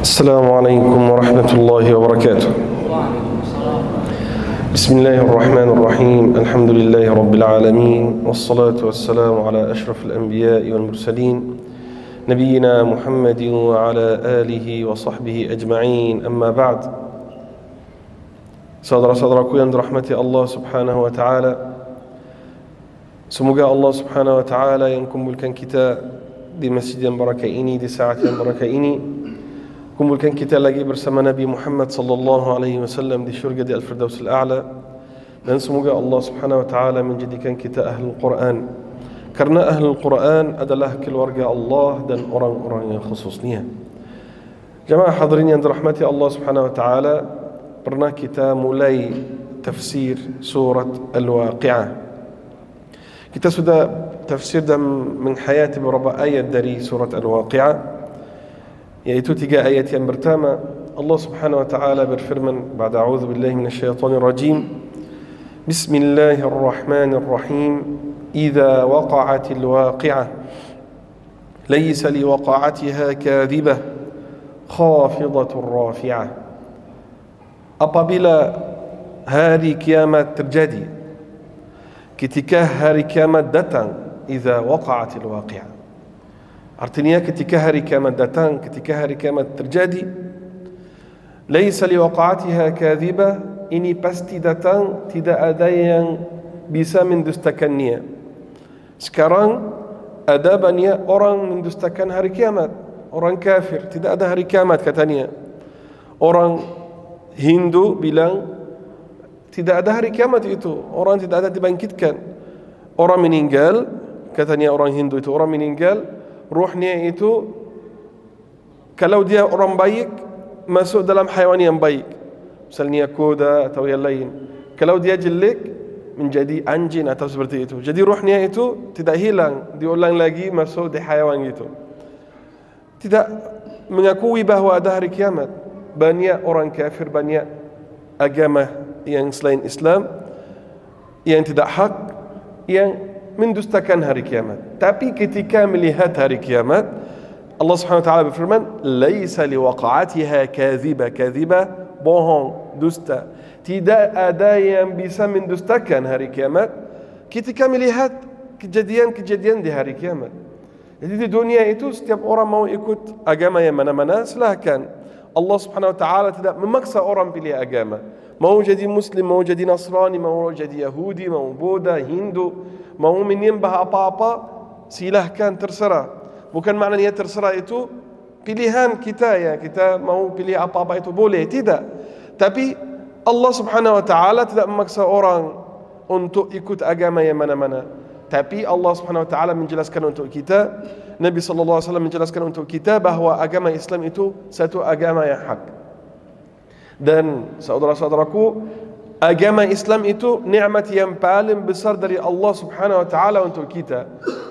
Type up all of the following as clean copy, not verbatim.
السلام عليكم ورحمة الله وبركاته. بسم الله الرحمن الرحيم. الحمد لله رب العالمين، والصلاة والسلام على أشرف الأنبياء والمرسلين نبينا محمد وعلى آله وصحبه أجمعين. أما بعد. Saudara-saudaraku yang dirahmati Allah Subhanahu wa taala, semoga Allah Subhanahu wa taala yang kumpulkan kita di masjid yang barakah ini, di saat yang barakah ini, kumpulkan kita lagi bersama Nabi Muhammad sallallahu alaihi wasallam di syurga di Al-Firdaus Al-A'la, dan semoga Allah Subhanahu wa taala menjadikan kita ahlul Quran, karena ahlul Quran adalah keluarga Allah dan orang-orang yang khususnya. Jamaah hadirin yang dirahmati Allah Subhanahu wa taala, pernah kita mulai tafsir surat Al-Waqi'ah. Kita sudah tafsir dan menghayati beberapa ayat dari surat Al-Waqi'ah, yaitu 3 ayat yang pertama. Allah Subhanahu wa taala berfirman, ba'da a'udzu billahi minasyaitonir rajim, Bismillahirrahmanirrahim, idza waqa'atil waqi'ah laysa liwaqa'atiha kadhibah khafidatur rafi'ah. Apabila hari kiamat terjadi, ketika hari kiamat datang, idza waqa'atil waqi'ah, artinya ketika hari kiamat datang, ketika hari kiamat terjadi, laisa liwaqa'atiha kadhibah, ini pasti datang, tidak ada yang bisa mendustakannya. Sekarang ada banyak orang mendustakan hari kiamat, orang kafir, tidak ada hari kiamat katanya. Orang Hindu bilang tidak ada hari kiamat itu, orang tidak ada dibangkitkan. Orang meninggal, katanya orang Hindu itu, orang meninggal, ruhnya itu kalau dia orang baik masuk dalam haiwan yang baik, misalnya kuda atau yang lain. Kalau dia jelek menjadi anjing atau seperti itu. Jadi ruhnya itu tidak hilang, diulang lagi masuk di haiwan itu. Tidak mengakui bahawa ada hari kiamat. Banyak orang kafir, banyak agama yang selain Islam yang tidak hak, yang mendustakan hari kiamat. Tapi ketika melihat hari kiamat, Allah Subhanahu wa taala berfirman, laisa liwaqa'atiha kadhiba, kadhiba bohong, dusta. Tidak ada yang bisa mendustakan hari kiamat ketika melihat kejadian-kejadian di hari kiamat. Jadi di dunia itu setiap orang mau ikut agama yang mana-mana, silahkan. Allah Subhanahu wa taala tidak memaksa orang pilih agama. Mau jadi Muslim, mau jadi Nasrani, mau jadi Yahudi, mau Buddha, Hindu, mau menyembah apa-apa, silahkan, terserah. Bukan maknanya terserah itu pilihan kita, ya kita mau pilih apa-apa itu boleh, tidak. Tapi Allah Subhanahu wa taala tidak memaksa orang untuk ikut agama yang mana-mana. Tapi Allah Subhanahu wa taala menjelaskan untuk kita, Nabi sallallahu alaihi wasallam menjelaskan untuk kita bahawa agama Islam itu satu agama yang hak. Dan saudara-saudaraku, agama Islam itu nikmat yang paling besar dari Allah Subhanahu wa taala untuk kita.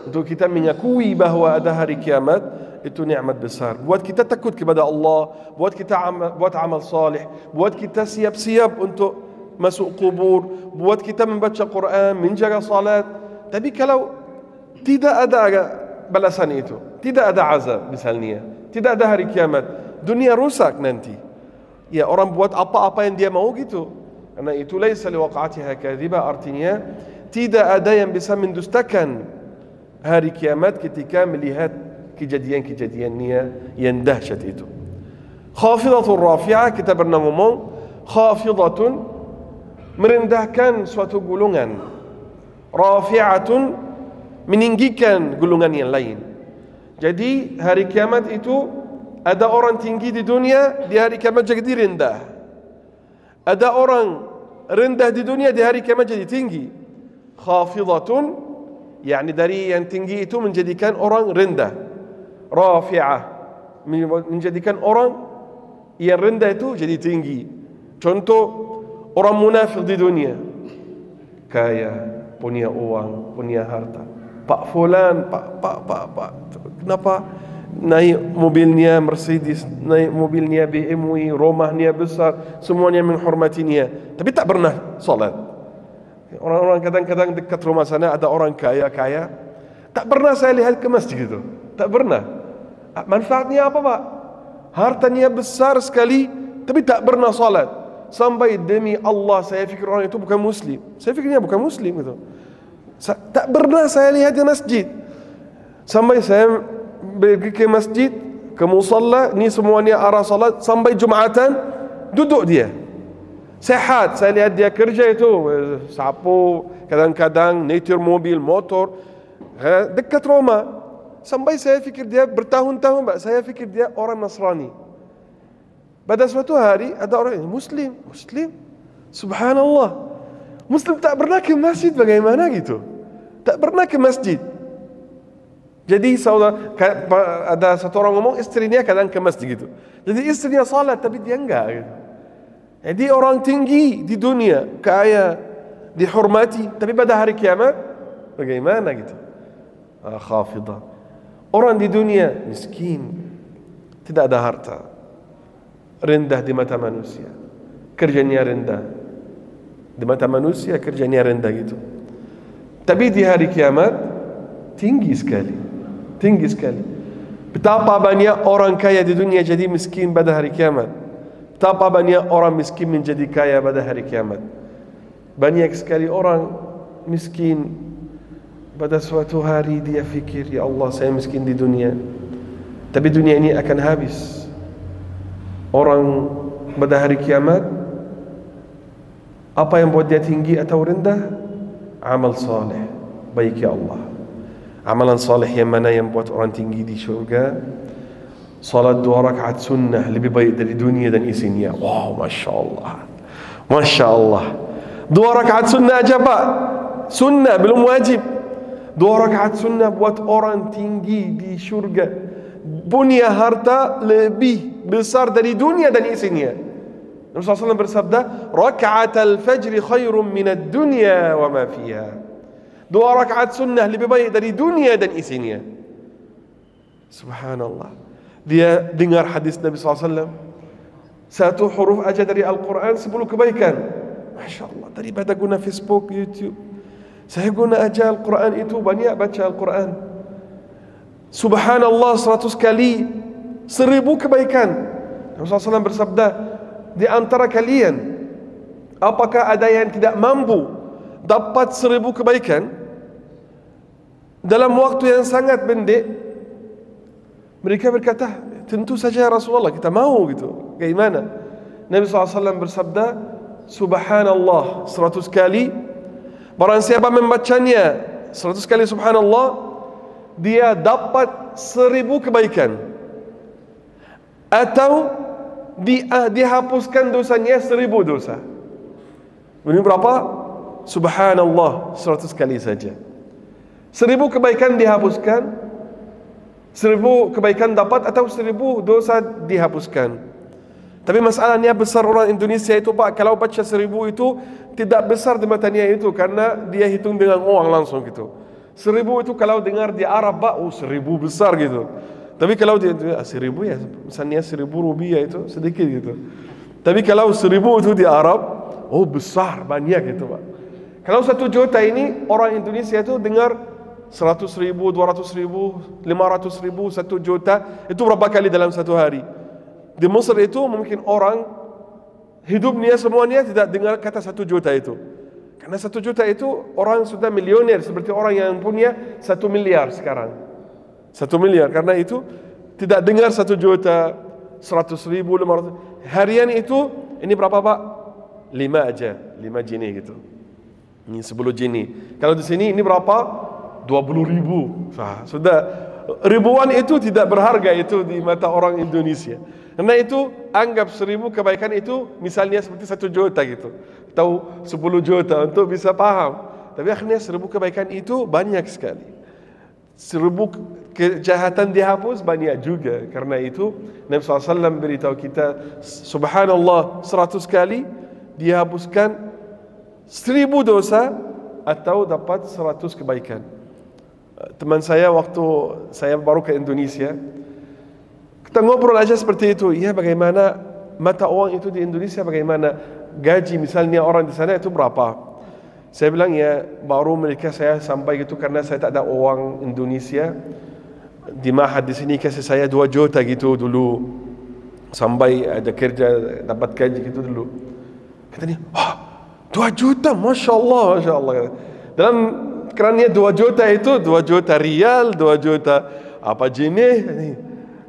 Untuk kita mengakui bahawa ada hari kiamat, itu nikmat besar. Buat kita takut kepada Allah, buat kita buat amal salih, buat kita siap-siap untuk masuk kubur, buat kita membaca Quran, menjaga salat. Tapi kalau tidak ada balasan itu, tidak ada azab misalnya, tidak ada hari kiamat, dunia rusak nanti. Ya, orang buat apa-apa yang dia mau gitu. Karena itu laisa liwaqa'atiha kadhiba, artinya tidak ada yang bisa mendustakan hari kiamat ketika melihat kejadian-kejadiannya yang dahsyat itu. Khafidatur rafi'ah, kita pernah ngomong, khafidatun merendahkan suatu golongan, rafi'atun meninggikan golongan yang lain. Jadi hari kiamat itu ada orang tinggi di dunia, di hari kiamat jadi rendah. Ada orang rendah di dunia, di hari kiamat jadi tinggi. Khafidatun, yakni dari yang tinggi itu menjadikan orang rendah. Rafi'ah, menjadikan orang yang rendah itu jadi tinggi. Contoh, orang munafik di dunia, kaya, punya uang, punya harta. Pak Fulan, Pak, kenapa naik mobilnya Mercedes, naik mobilnya BMW, rumahnya besar, semuanya menghormatinya, tapi tak pernah salat. Orang-orang kadang-kadang dekat rumah sana ada orang kaya, tak pernah saya lihat ke masjid itu, tak pernah. Manfaatnya apa Pak? Hartanya besar sekali, tapi tak pernah salat. Sampai demi Allah saya fikir orang itu bukan Muslim. Saya fikirnya bukan Muslim gitu. Tak pernah saya lihat di masjid. Sampai saya pergi ke masjid, ke musalla, ni semuanya arah salat. Sampai Jumatan, duduk dia. Sehat, saya lihat dia kerja itu, sapu, kadang-kadang nyetir mobil, motor, dekat rumah. Sampai saya fikir dia bertahun-tahun, Pak, saya fikir dia orang Nasrani. Pada suatu hari ada orang yang Muslim, subhanallah. Muslim tak pernah ke masjid, bagaimana gitu? Tak pernah ke masjid. Jadi ada satu orang ngomong istrinya kadang ke masjid gitu. Jadi istrinya salat tapi dia enggak gitu. Jadi orang tinggi di dunia, kaya, dihormati, tapi pada hari kiamat bagaimana gitu? Khafidah. Orang di dunia miskin, tidak ada harta, rendah di mata manusia, kerjanya rendah di mata manusia, kerjanya rendah gitu. Tapi di hari kiamat tinggi sekali. Betapa banyak orang kaya di dunia jadi miskin pada hari kiamat. Betapa banyak orang miskin menjadi kaya pada hari kiamat. Banyak sekali orang miskin. Pada suatu hari dia fikir, ya Allah saya miskin di dunia, tapi dunia ini akan habis. Orang pada hari kiamat, apa yang buat dia tinggi atau rendah? Amal saleh. Baik ya Allah, amalan saleh yang mana yang buat orang tinggi di syurga? Salat 2 rakaat sunnah lebih baik dari dunia dan isinya. Wow, Masya Allah. 2 rakaat sunnah aja Pak, sunnah belum wajib. 2 rakaat sunnah buat orang tinggi di syurga, punya harta lebih besar dari dunia dan isinya. Nabi SAW bersabda, rakaat al-fajr khairum minad dunya wa ma fiha. 2 rakaat sunnah lebih baik dari dunia dan isinya. Subhanallah. Dia dengar hadis Nabi SAW, 1 huruf aja dari Al-Quran 10 kebaikan. Masya Allah. Daripada guna Facebook, YouTube, saya guna aja Al-Quran itu, banyak baca Al-Quran. Subhanallah 100 kali, 1000 kebaikan. Rasulullah SAW bersabda, di antara kalian, apakah ada yang tidak mampu dapat 1000 kebaikan dalam waktu yang sangat pendek? Mereka berkata, tentu saja Rasulullah, kita mau gitu. Bagaimana? Nabi SAW bersabda, Subhanallah 100 kali. Barang siapa membacanya 100 kali subhanallah, dia dapat 1000 kebaikan. Atau dihapuskan dosanya 1000 dosa. Ini berapa? Subhanallah 100 kali saja. 1000 kebaikan dihapuskan, 1000 kebaikan dapat atau 1000 dosa dihapuskan. Tapi masalahnya besar orang Indonesia itu Pak, kalau baca 1000 itu tidak besar di matanya itu, karena dia hitung dengan uang langsung gitu. 1000 itu kalau dengar di Arab Pak, 1000 besar gitu. Tapi kalau di 1000 ya, misalnya 1000 rupiah itu sedikit gitu. Tapi kalau 1000 itu di Arab, besar, banyak gitu Pak. Kalau 1 juta ini orang Indonesia itu dengar 100.000, 200.000, 500.000, 1 juta, itu berapa kali dalam 1 hari? Di Mesir itu mungkin orang hidupnya semuanya tidak dengar kata 1 juta itu. Karena 1 juta itu orang sudah milioner, seperti orang yang punya 1 miliar sekarang. 1 miliar, karena itu tidak dengar 1 juta, 100.000, 500. Harian itu, ini berapa Pak? 5 aja, 5 jini gitu. Ini 10 jini. Kalau di sini ini berapa? 20.000. Sudah ribuan itu tidak berharga itu di mata orang Indonesia. Karena itu anggap 1000 kebaikan itu misalnya seperti 1 juta gitu, atau 10 juta untuk bisa paham. Tapi akhirnya 1000 kebaikan itu banyak sekali. 1000 kejahatan dihapus banyak juga. Karena itu Nabi SAW beritahu kita, subhanallah 100 kali dihapuskan 1000 dosa atau dapat 100 kebaikan. Teman saya waktu saya baru ke Indonesia, kita ngobrol aja seperti itu. Ya, bagaimana mata uang itu di Indonesia, bagaimana gaji misalnya orang di sana itu berapa? Saya bilang ya baru mereka saya sampai gitu karena saya tak ada uang Indonesia. di Mahat di sini kasih saya 2 juta gitu dulu, sampai ada kerja dapat gaji gitu dulu. Katanya, 2 juta, Masya Allah, Masya Allah. Dalam kerannya 2 juta itu 2 juta rial, 2 juta apa jenis,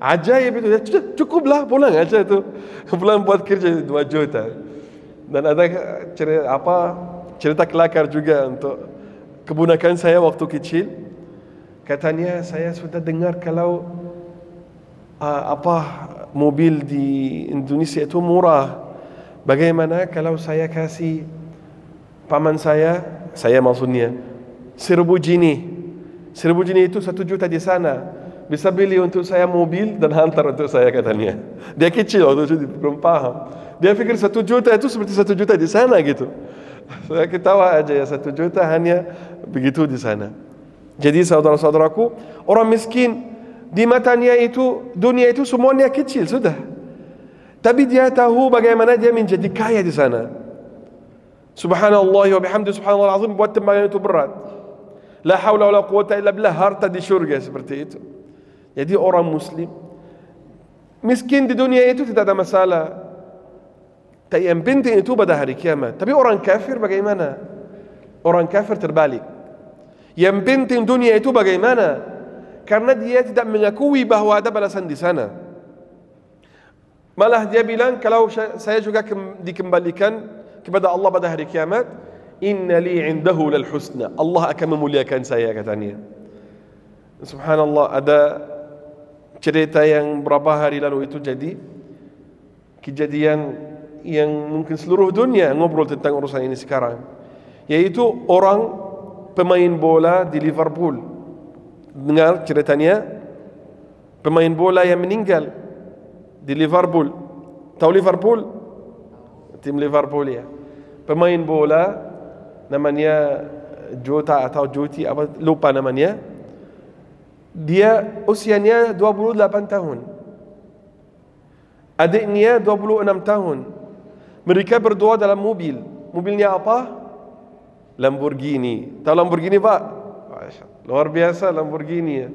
ajaib itu. Cukuplah pulang aja tuh, pulang buat kerja 2 juta. Dan ada cerita kelakar juga untuk kebunakan saya waktu kecil. Katanya saya sudah dengar kalau mobil di Indonesia itu murah. Bagaimana kalau saya kasih paman saya maksudnya 1.000 jini. 1.000 jini itu 1 juta di sana. Bisa beli untuk saya mobil dan hantar untuk saya, katanya. Dia kecil waktu itu, belum paham. Dia pikir 1 juta itu seperti 1 juta di sana gitu. Saya ketawa aja ya, 1 juta hanya begitu di sana. Jadi saudara-saudaraku, orang miskin di matanya itu, dunia itu semuanya kecil sudah. Tapi dia tahu bagaimana dia menjadi kaya di sana. Subhanallah wa bihamdi subhanallah azim, buat timbangan itu berat. La haula wala quwata illa billah, harta di syurga seperti itu. Jadi orang muslim miskin di dunia itu tidak ada masalah. Tapi yang penting itu pada hari kiamat. Tapi orang kafir bagaimana? Orang kafir terbalik. Yang penting dunia itu bagaimana? Karena dia tidak mengakui bahwa ada balasan di sana. Malah dia bilang, kalau saya juga dikembalikan kepada Allah pada hari kiamat, inna li indahu lal husna, Allah akan memuliakan saya, katanya. Subhanallah, ada cerita yang berapa hari lalu itu jadi kejadian yang mungkin seluruh dunia ngobrol tentang urusan ini sekarang, yaitu orang pemain bola di Liverpool. Dengar ceritanya, pemain bola yang meninggal di Liverpool. Tahu Liverpool? Tim Liverpool ya. Pemain bola namanya Jota atau Joti, apa lupa namanya. Dia usianya 28 tahun. Adiknya 26 tahun. Mereka berdua dalam mobil. Mobilnya apa? Lamborghini. Tahu Lamborghini, Pak? Luar biasa Lamborghini ya.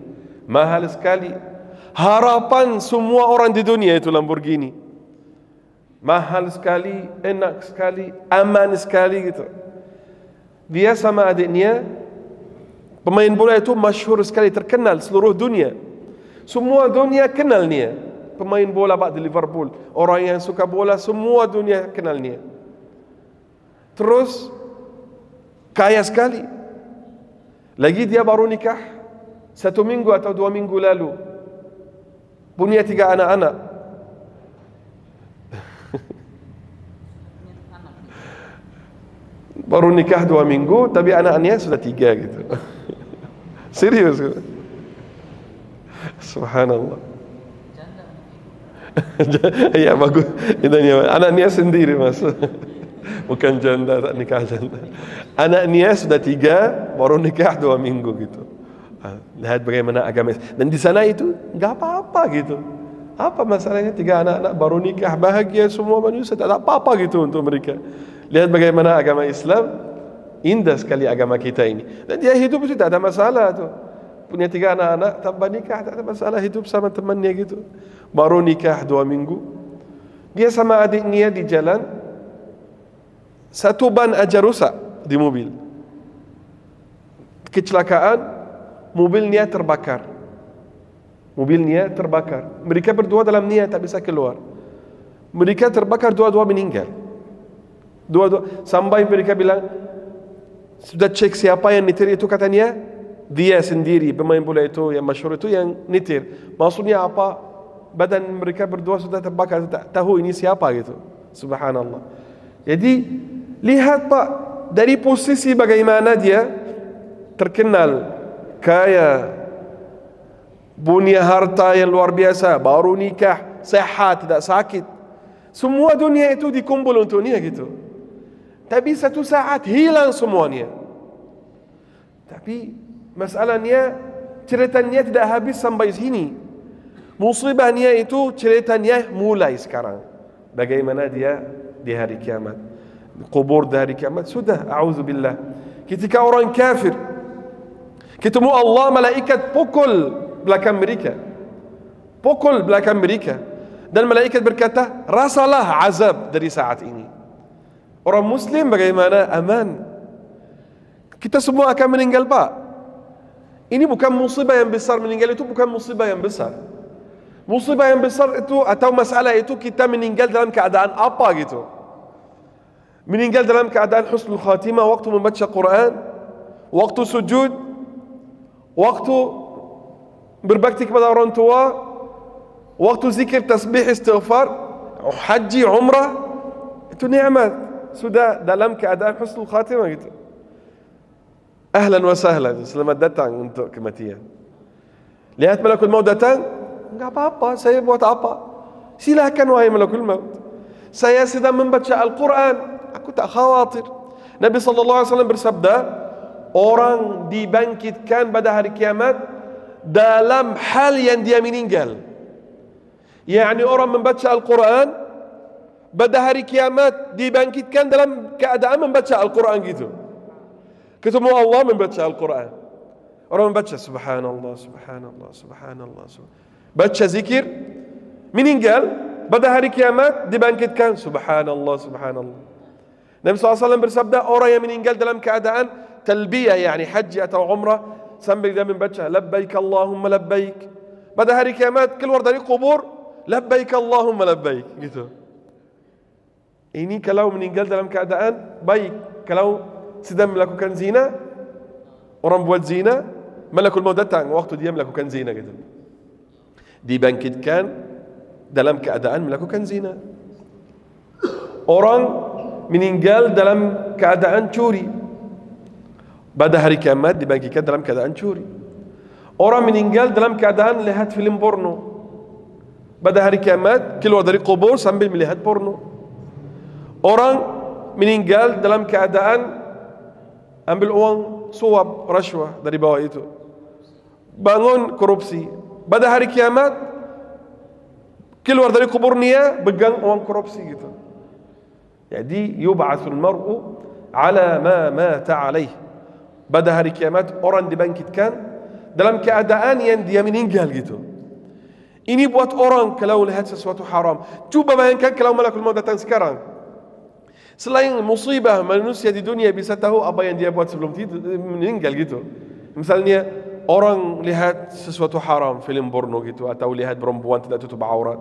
Mahal sekali. Harapan semua orang di dunia itu Lamborghini. Mahal sekali, enak sekali, aman sekali gitu. Dia sama adiknya, pemain bola itu masyhur sekali, terkenal seluruh dunia. Semua dunia kenal dia. Pemain bola Pak di Liverpool. Orang yang suka bola semua dunia kenal dia. Terus kaya sekali. Lagi dia baru nikah 1 minggu atau 2 minggu lalu. Punya 3 anak-anak. Baru nikah 2 minggu, tapi anak-anaknya sudah 3 gitu. Serius. Subhanallah. Ya bagus. Anaknya sendiri mas. Bukan janda, tak nikah janda. Anaknya sudah 3, baru nikah 2 minggu gitu. Lihat bagaimana agama. Dan di sana itu enggak apa-apa gitu. Apa masalahnya 3 anak-anak baru nikah, bahagia semua manusia, tak ada apa-apa gitu untuk mereka. Lihat bagaimana agama Islam indah sekali agama kita ini. Dan dia hidup itu tak ada masalah tuh. Punya 3 anak-anak, tambah nikah, tak ada masalah, hidup sama temannya gitu. Baru nikah 2 minggu. Dia sama adiknya di jalan, 1 ban aja rusak di mobil. Kecelakaan, mobilnya terbakar. Mobilnya terbakar. Mereka berdua dalam niat tak bisa keluar. Mereka terbakar, dua-dua meninggal. Dua-dua. Sampai mereka bilang, sudah cek siapa yang nyetir itu, katanya dia sendiri, pemain bola itu yang masyhur itu yang nyetir. Maksudnya apa? Badan mereka berdua sudah terbakar, tak tahu ini siapa gitu. Subhanallah. Jadi lihat Pak, dari posisi bagaimana dia terkenal, kaya, punya harta yang luar biasa, baru nikah, sehat, tidak sakit. Semua dunia itu dikumpul untuk dia gitu. Tapi satu saat hilang semuanya. Tapi masalahnya, ceritanya tidak habis sampai sini. Musibahnya itu ceritanya mulai sekarang. Bagaimana dia di hari kiamat. Kubur di hari kiamat sudah, a'udzubillah. Ketika orang kafir ketemu Allah, malaikat pukul belakang mereka, pukul belakang mereka, dan malaikat berkata, rasalah azab dari saat ini. Orang Muslim bagaimana? Aman. Kita semua akan meninggal, Pak. Ini bukan musibah yang besar, meninggal itu bukan musibah yang besar. Musibah yang besar itu atau masalah itu kita meninggal dalam keadaan apa gitu. Meninggal dalam keadaan husnul khatimah waktu membaca Quran, waktu sujud, waktu berbakti kepada orang tua, waktu zikir, tasbih, istighfar, haji, umrah, itu nikmat. Sudah dalam keadaan husnul khatimah gitu. Ahlan wa sahlan, selamat datang untuk kematian. Lihat malakul maut datang, enggak apa-apa, saya buat apa? Silakan wahai malakul maut. Saya sedang membaca Al-Quran, aku tak khawatir. Nabi SAW bersabda, orang dibangkitkan pada hari kiamat dalam hal yang dia meninggal. Yani orang membaca Al-Quran pada hari kiamat dibangkitkan dalam keadaan membaca Al-Quran gitu. Ketemu Allah membaca Al-Quran. Orang membaca subhanallah, subhanallah, subhanallah, baca zikir, meninggal pada hari kiamat dibangkitkan subhanallah, subhanallah. Nabi SAW bersabda, orang yang meninggal dalam keadaan talbiyah, yani haji atau umrah, sambil dia membaca labbaik Allahumma labbaik, pada hari kiamat keluar dari kubur labbaik Allahumma labbaik gitu. Ini kalau meninggal dalam keadaan baik. Kalau sedang melakukan zina, orang buat zina, malakul maut datang waktu dia melakukan zina gitu. Dibangkitkan dalam keadaan melakukan zina. Orang meninggal dalam keadaan curi, pada hari kiamat dibangkitkan dalam keadaan curi. Orang meninggal dalam keadaan lihat film porno, pada hari kiamat keluar dari kubur sambil melihat porno. Orang meninggal dalam keadaan ambil uang suap rashwah dari bawah itu, bangun korupsi, pada hari kiamat keluar dari kubur dia pegang uang korupsi gitu. Jadi yub'atsul mar'u ala ma mata alaih. Pada hari kiamat orang dibangkitkan dalam keadaan yang dia meninggal gitu. Ini buat orang kalau lihat sesuatu haram. Cuba bayangkan kalau malakul maut datang sekarang. Selain musibah manusia di dunia bisa tahu apa yang dia buat sebelum meninggal gitu. Misalnya orang lihat sesuatu haram, film porno gitu, atau lihat perempuan tidak tutup aurat,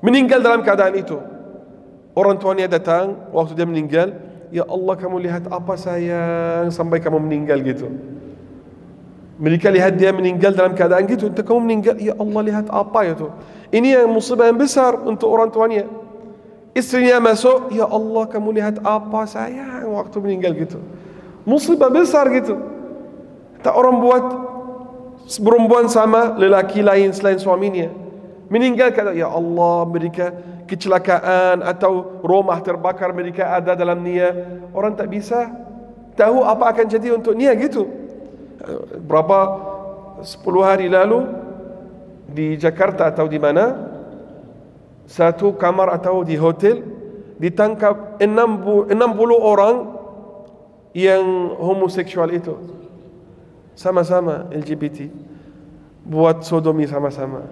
meninggal dalam keadaan itu. Orang tuanya datang waktu dia meninggal, ya Allah kamu lihat apa sayang sampai kamu meninggal gitu. Mereka lihat dia meninggal dalam keadaan gitu, untuk kamu meninggal, ya Allah lihat apa itu. Ini yang musibah yang besar untuk orang tuanya. Istrinya masuk, ya Allah kamu lihat apa sayang waktu meninggal gitu. Musibah besar gitu. Tak orang buat perempuan sama lelaki lain selain suaminya meninggal, kata ya Allah mereka kecelakaan atau rumah terbakar, mereka ada dalam nia. Orang tak bisa tahu apa akan jadi untuk nia gitu. Berapa 10 hari lalu di Jakarta atau di mana, satu kamar atau di hotel ditangkap 60 orang yang homoseksual itu, sama-sama LGBT, buat sodomi sama-sama,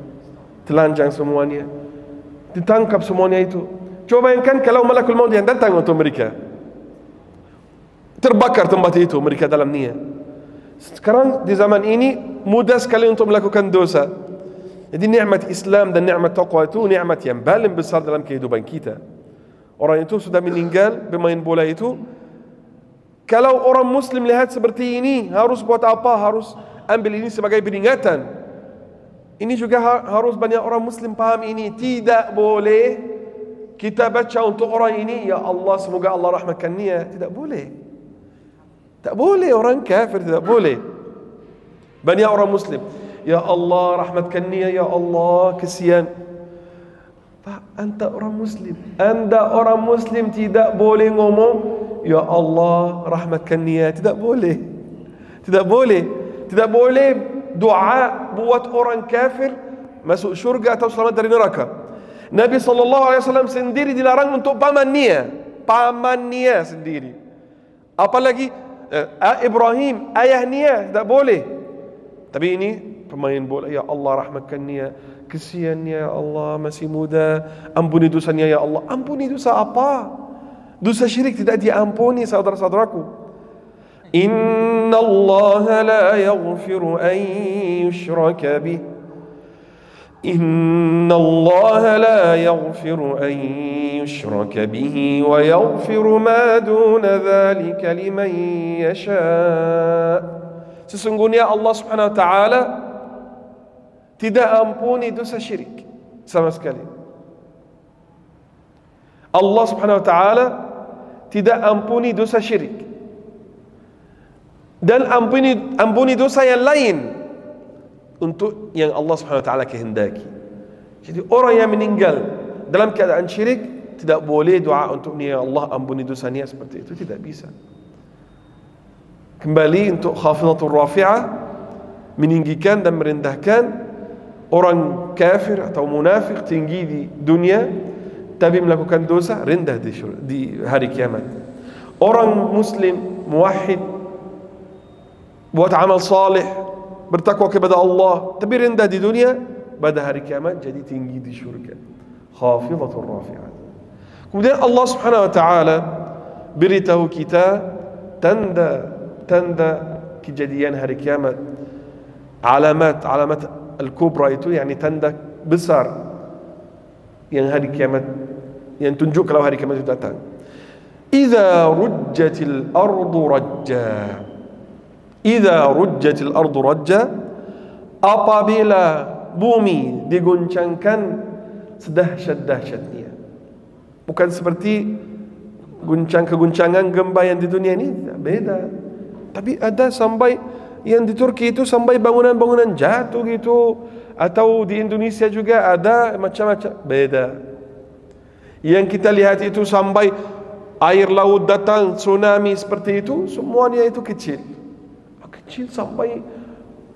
telanjang semuanya, ditangkap semuanya itu. Coba bayangkan kalau malakul maut yang datang untuk mereka, terbakar tempat itu, mereka dalam nia. Sekarang di zaman ini mudah sekali untuk melakukan dosa. Jadi nikmat Islam dan nikmat taqwa itu nikmat yang paling besar dalam kehidupan kita. Orang itu sudah meninggal, pemain bola itu. Kalau orang Muslim lihat seperti ini, harus buat apa? Harus ambil ini sebagai peringatan. Ini juga harus banyak orang Muslim paham ini. Tidak boleh kita baca untuk orang ini, ya Allah semoga Allah rahmatkan dia. Tidak boleh. Tak boleh, orang kafir tidak boleh. Banyak orang Muslim, ya Allah rahmatkan dia, ya Allah kesian. Pak, anda orang Muslim, anda orang Muslim tidak boleh ngomong ya Allah rahmatkan dia. Tidak boleh. Tidak boleh. Tidak boleh doa buat orang kafir masuk syurga atau selamat dari neraka. Nabi SAW sendiri dilarang untuk pamannya sendiri. Apalagi Ibrahim ayahnya tidak boleh. Tapi ini pemain bola, ya Allah rahmatkan dia, kesiannya ya Allah masih muda, ampuni dosanya ya Allah. Ampuni dosa apa? Dosa syirik tidak diampuni, saudara-saudaraku. Inna Allah la yaghfiru an yushraka bih. Inna Allah la yaghfiru an yushraka bihi wa yaghfiru ma duna dhalika liman yasha'. Sesungguhnya Allah Subhanahu wa taala tidak ampuni dosa syirik sama sekali. Allah Subhanahu wa taala tidak ampuni dosa syirik. Dan ampuni dosa yang lain untuk yang Allah Subhanahu wa taala kehendaki. Jadi orang yang meninggal dalam keadaan syirik tidak boleh doa untuk ya Allah ampuni dosanya, seperti itu tidak bisa. Kembali untuk khafidatur rafi'ah, meninggikan dan merendahkan orang kafir atau munafik tinggi di dunia tapi melakukan dosa rendah di hari kiamat. Orang muslim muwahhid buat amal saleh, bertakwa kepada Allah tapi rendah di dunia, pada hari kiamat jadi tinggi di syurga. Khafidatur rafi'ah. Kemudian Allah Subhanahu wa taala beritahu kita tanda kejadian hari kiamat, alamat al-kubra itu, yakni tanda besar yang hari kiamat, yang tunjuk kalau hari kiamat itu datang. Idza rujjatil ardu rajja. Idza rujjatil ardu rajja, apabila bumi diguncangkan sedahsyat-dahsyatnya. Bukan seperti keguncangan gempa yang di dunia ini, beda. Tapi ada sampai yang di Turki itu sampai bangunan-bangunan jatuh gitu, atau di Indonesia juga ada macam-macam, beda. Yang kita lihat itu sampai air laut datang, tsunami seperti itu, semuanya itu kecil sampai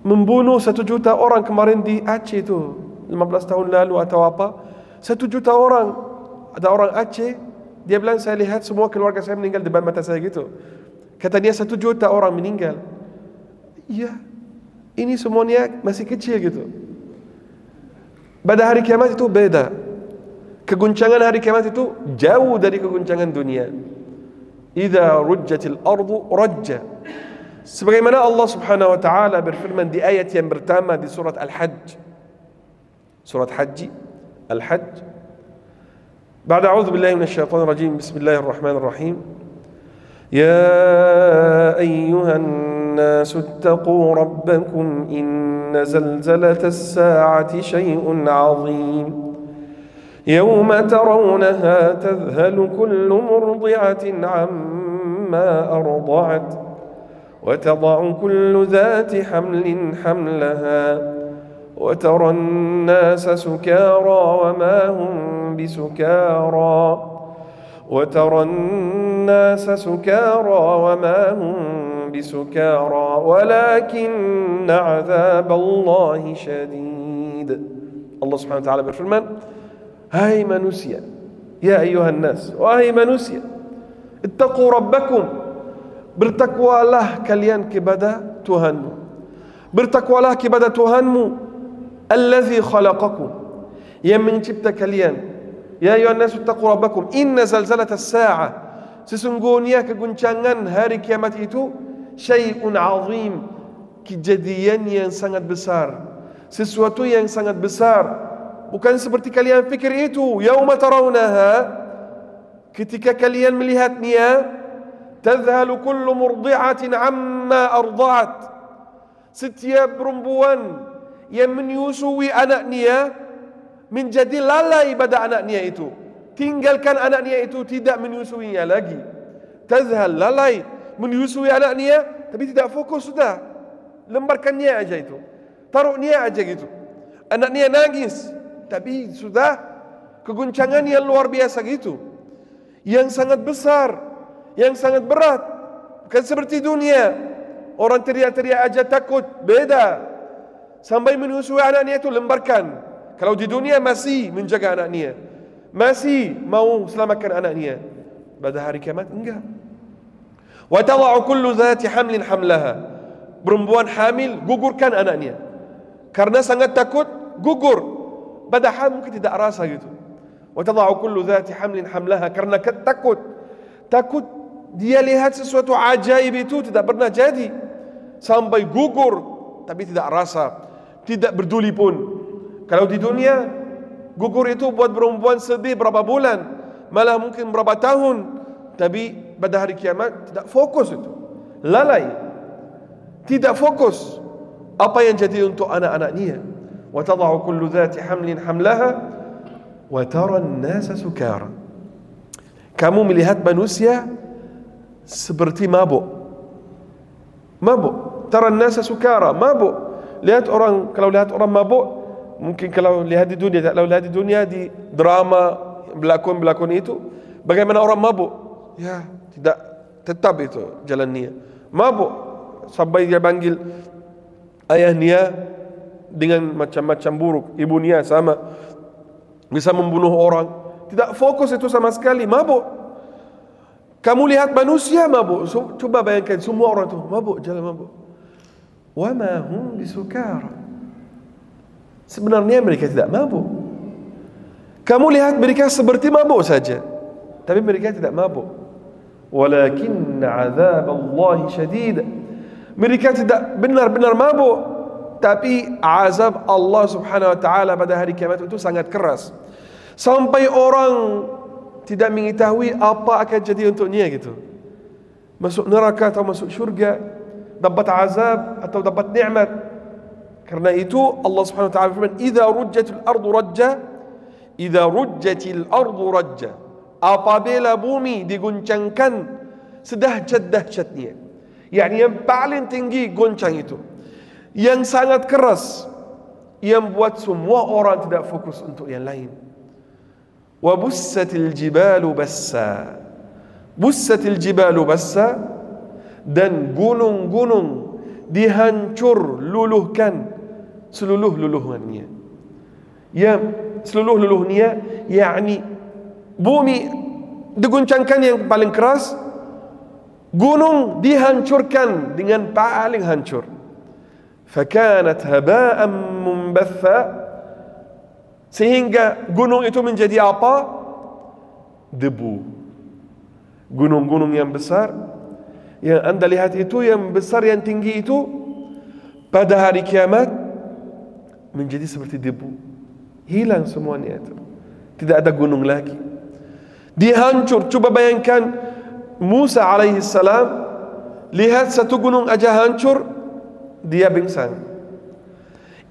membunuh 1 juta orang kemarin di Aceh itu 15 tahun lalu atau apa, 1 juta orang. Ada orang Aceh, dia bilang saya lihat semua keluarga saya meninggal depan mata saya gitu. Kata dia 1 juta orang meninggal. Iya, ini semuanya masih kecil gitu. Pada hari kiamat itu beda. Keguncangan hari kiamat itu jauh dari keguncangan dunia. Idza rujjatil ardu rajja. Sebagaimana Allah Subhanahu wa taala berfirman di ayat yang pertama di surat Al-Hajj. Surat Haji, Al-Hajj. Ba'da a'udzu billahi minasyaitonir rajim. Bismillahirrahmanirrahim. يا أيها الناس اتقوا ربكم إن زلزلة الساعة شيء عظيم يوم ترونها تذهل كل مرضعة عما أرضعت وتضع كل ذات حمل حملها وترى الناس سكارى وما هم بسكارى وترى الناس سكارى وما هم بسكارى ولكن عذاب الله شديد. Allah Subhanahu wa taala berfirman, hai manusia, ya ayuhan nas, wahai manusia, ittaqu rabbakum, bertakwalah kalian kepada Tuhanmu. Bertakwalah kepada Tuhanmu, allazi khalaqakum, yang mencipta kalian. Ya ayuhan nas ittaqu rabbakum inna zalzalatas saa'ah, sesungguhnya keguncangan hari kiamat itu syai'un azim, kejadian yang sangat besar, sesuatu yang sangat besar. Bukan seperti kalian fikir itu. Yauma tarawnaha, ketika kalian melihatnya, tadhhalu kullu murdi'atin amma arda'at, setiap perempuan yang menyusui anaknya menjadi lalai pada anaknya itu, tinggalkan anaknya itu, tidak menyusuinya lagi. Tazhal, lalai, menyusui anaknya tapi tidak fokus, sudah lemparkannya aja itu, taruhnya aja gitu. Anaknya nangis tapi sudah keguncangan yang luar biasa gitu, yang sangat besar, yang sangat berat. Bukan seperti dunia, orang teriak-teriak aja takut, beda. Sampai menyusui anaknya itu lemparkan. Kalau di dunia masih menjaga anaknya, masih mau selamatkan anaknya, pada hari kiamat enggak. Wa tada'u kullu dhati hamlin hamlaha, perempuan hamil gugurkan anaknya. karena sangat takut gugur, padahal mungkin tidak rasa gitu. Wa tada'u kullu dhati hamlin hamlaha, karena takut dia lihat sesuatu ajaib itu tidak pernah jadi, sampai gugur tapi tidak rasa, tidak peduli pun. Kalau di dunia gugur itu buat perempuan sedih berapa bulan, malah mungkin berapa tahun, tapi pada hari kiamat tidak fokus itu, lalai, tidak fokus apa yang jadi untuk anak-anaknya. Wa tada'u kullu dhati hamlin hamlaha wa tara an-nasa sukara. Kamu melihat manusia seperti mabuk. Tara an-nasa sukara, mabuk. Lihat orang, kalau lihat orang mabuk, mungkin kalau lihat di dunia, di drama belakon itu, bagaimana orang mabuk? Ya, tidak tetap itu jalannya. Mabuk sampai dia panggil ayahnya dengan macam-macam buruk, ibunya sama, bisa membunuh orang. Tidak fokus itu sama sekali, mabuk. Kamu lihat manusia mabuk, coba bayangkan semua orang itu mabuk, jalan mabuk. Wa ma hum bisukara. Sebenarnya mereka tidak mabuk. Kamu lihat mereka seperti mabuk saja, tapi mereka tidak mabuk. Walakin azab Allah syadid. Mereka tidak benar-benar mabuk, tapi azab Allah subhanahu wa ta'ala pada hari kiamat itu sangat keras, sampai orang tidak mengetahui apa akan jadi untuknya gitu. Masuk neraka atau masuk syurga, dapat azab atau dapat nikmat. Karena itu Allah subhanahu wa ta'ala firman, idza rujjatil ardu rajja, apabila bumi diguncangkan sedahsyat-dahsyatnya, yakni yang paling tinggi goncang itu, yang sangat keras, yang buat semua orang tidak fokus untuk yang lain. Wa bussatil jibalu bassa. Bussatil jibalu bassa, dan gunung-gunung dihancur luluhkan seluruh-luluhannya. Ya, seluruh-luluhnya, yakni bumi diguncangkan yang paling keras, gunung dihancurkan dengan paling hancur. Fakanat haba'an mumbatha, sehingga gunung itu menjadi apa? Debu. Gunung-gunung yang besar yang anda lihat itu, yang besar, yang tinggi itu, pada hari kiamat menjadi seperti debu, hilang semuanya itu, tidak ada gunung lagi, dihancur. Coba bayangkan Musa alaihi salam lihat satu gunung aja hancur, dia pingsan.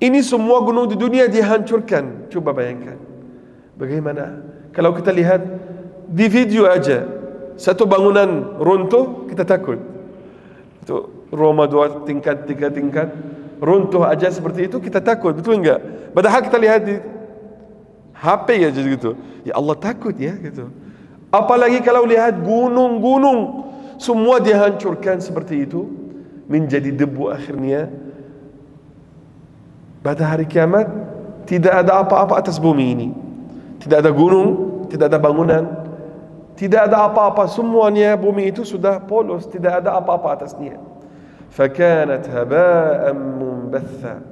Ini semua gunung di dunia dihancurkan. Coba bayangkan bagaimana kalau kita lihat di video aja, satu bangunan runtuh, kita takut. Itu rumah 2 tingkat, 3 tingkat runtuh aja seperti itu, kita takut, betul enggak? Padahal kita lihat di HP aja gitu, ya Allah takut ya gitu. Apalagi kalau lihat gunung-gunung semua dihancurkan seperti itu, menjadi debu akhirnya. Pada hari kiamat tidak ada apa-apa atas bumi ini, tidak ada gunung, tidak ada bangunan, tidak ada apa-apa, semuanya bumi itu sudah polos, tidak ada apa-apa atasnya. Fakanat haba'an mumbatha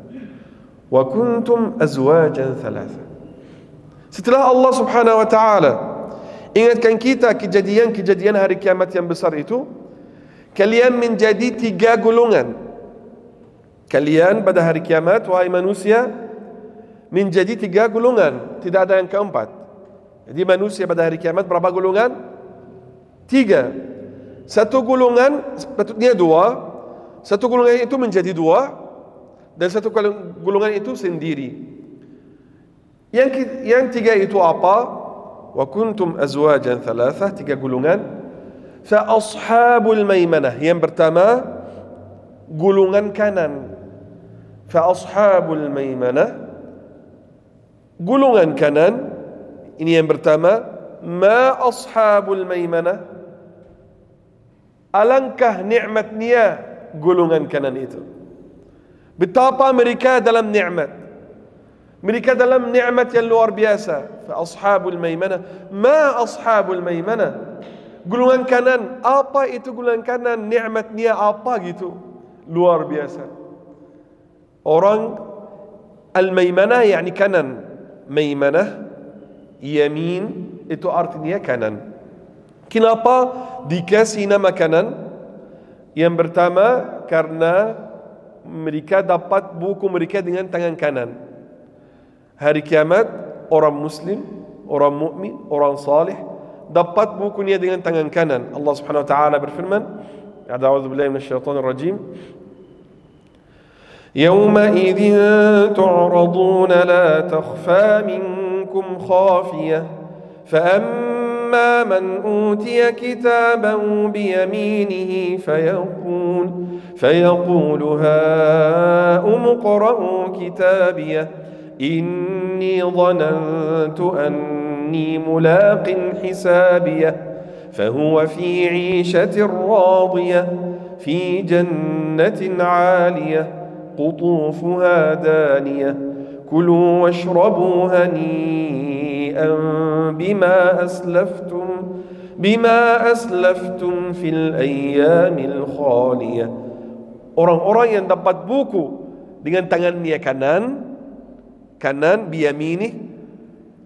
wa kuntum azwajan thalatha. Setelah Allah subhanahu wa ta'ala ingatkan kita kejadian-kejadian hari kiamat yang besar itu, kalian menjadi 3 golongan. Kalian pada hari kiamat, wahai manusia, menjadi 3 golongan, tidak ada yang keempat. Jadi manusia pada hari kiamat berapa golongan? 3. Satu golongan sepatutnya 2, satu golongan itu menjadi 2, dan satu golongan itu sendiri. Yang 3 itu apa? Wa kuntum azwajan thalatha, 3 golongan. Fa ashabul maimanah, yang pertama golongan kanan. Fa ashabul maimanah, golongan kanan. Ini yang pertama. Ma ashabul maimanah, alangkah nikmatnya golongan kanan itu. Betapa mereka dalam nikmat. Mereka dalam nikmat yang luar biasa. Fa ashabul maimanah, ma ashabul maimanah, golongan kanan. Apa itu golongan kanan? Nikmatnya apa gitu? Luar biasa. Orang Al-maimanah yakni kanan. Maimanah, yamin, itu artinya kanan. Kenapa dikasih nama kanan? Yang pertama, karena mereka dapat buku mereka dengan tangan kanan. Hari kiamat, orang muslim, orang mukmin, orang salih dapat bukunya dengan tangan kanan. Allah Subhanahu wa taala berfirman, A'udzu billahi minasyaitonir rajim. يومئذ تعرضون لا تخفى منكم خافية فأما من أوتي كتابه بيمينه فيقول هاؤم اقرءوا كتابيه إني ظننت أني ملاق حسابيه فهو في عيشة راضية في جنة عالية قطوفها دانية كلوا واشربوا هنيئا بما أسلفتم في الأيام الخالية. Orang-orang yang dapat buku dengan tangannya kanan biyaminih,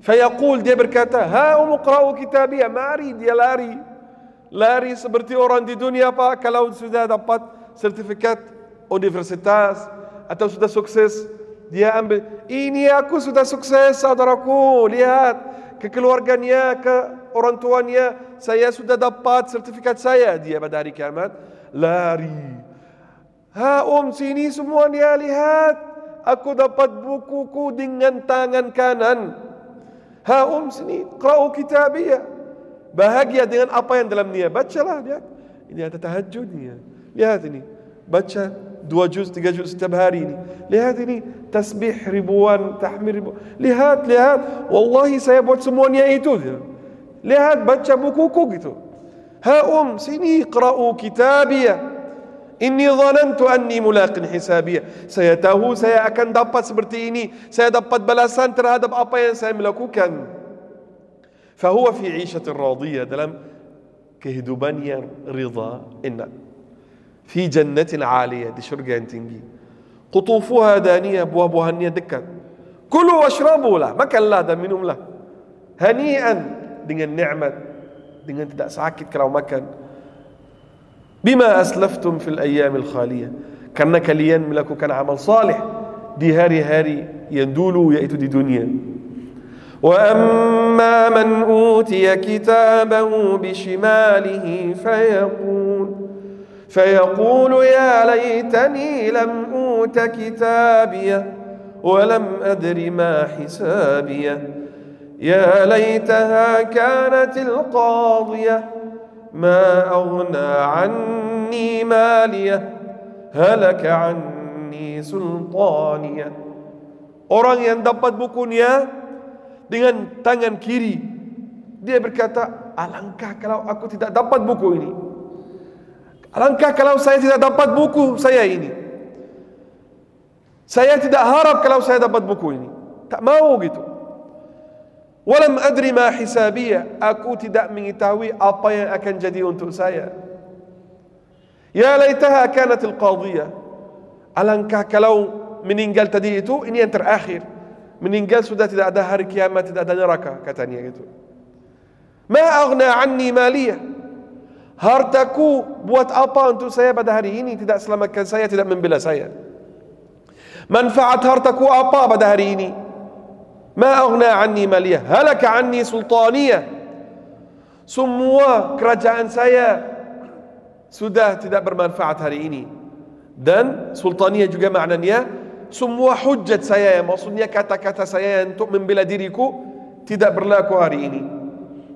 fayaqul, dia berkata, ha'um uqra'u kitabiyah, mari, dia lari seperti orang di dunia Pak, kalau sudah dapat sertifikat universitas atau sudah sukses, dia ambil, ini aku sudah sukses saudaraku, lihat ke keluarganya, ke orang tuanya, saya sudah dapat sertifikat saya. Dia pada hari kiamat lari, sini semuanya, lihat aku dapat bukuku dengan tangan kanan. Sini qra'u kitabiyah, bahagia dengan apa yang dalam dia. Bacalah, lihat, ini ada tahajudnya, lihat ini, baca 2 juz, 3 juz setiap hari ini. Lihat ini, tasbih ribuan, tahmid ribuan. Lihat, wallahi saya buat semuanya itu. Lihat, baca bukuku gitu. Sini qra'u kitabiyah. Inni dhanantu anni mulaqin hisabiyah. Saya tahu saya akan dapat seperti ini. Saya dapat balasan terhadap apa yang saya melakukan. Fahuwa fi 'ishatin radiyah, dalam kehidupan yang ridha, enak. Fi jannatin 'aliyah, di syurga yang tinggi. Qutufuha daniyah, buah-buahannya dekat. Kulu washrabu lah, makanlah dan minumlah. Hani'an, dengan nikmat, dengan tidak sakit kalau makan. Bima aslaftum fil ayyamil khaliyah, karena kalian melakukan amal salih di hari-hari yang dulu, yaitu di dunia. Wa amma man utiya kitabahu bishimalihi فيقول يا ليتني لم أوت كتابيه ولم أدر ما حسابيه يا ليتها كانت القاضية ما أغنى عني ماليه هلك عني سلطانيه. Orang yang dapat bukunya dengan tangan kiri, dia berkata, alangkah kalau aku tidak dapat buku ini. Alangkah kalau saya tidak dapat buku saya ini. Saya tidak harap kalau saya dapat buku ini. Tak mau gitu. Walam adri ma hisabiyah, aku tidak mengetahui apa yang akan jadi untuk saya. Ya laitaha kanatil qadiyah, alangkah kalau meninggal tadi itu, ini yang terakhir. Meninggal sudah tidak ada hari kiamat, tidak ada neraka, katanya gitu. Ma aghna anni maliyah, hartaku buat apa untuk saya pada hari ini? Tidak selamatkan saya, tidak membela saya. Manfaat hartaku apa pada hari ini? Ma aghna anni maliyah, halaka anni sultaniyah, semua kerajaan saya sudah tidak bermanfaat hari ini. Dan sultaniyah juga maknanya semua hujjat saya, maksudnya kata-kata saya untuk membela diriku tidak berlaku hari ini.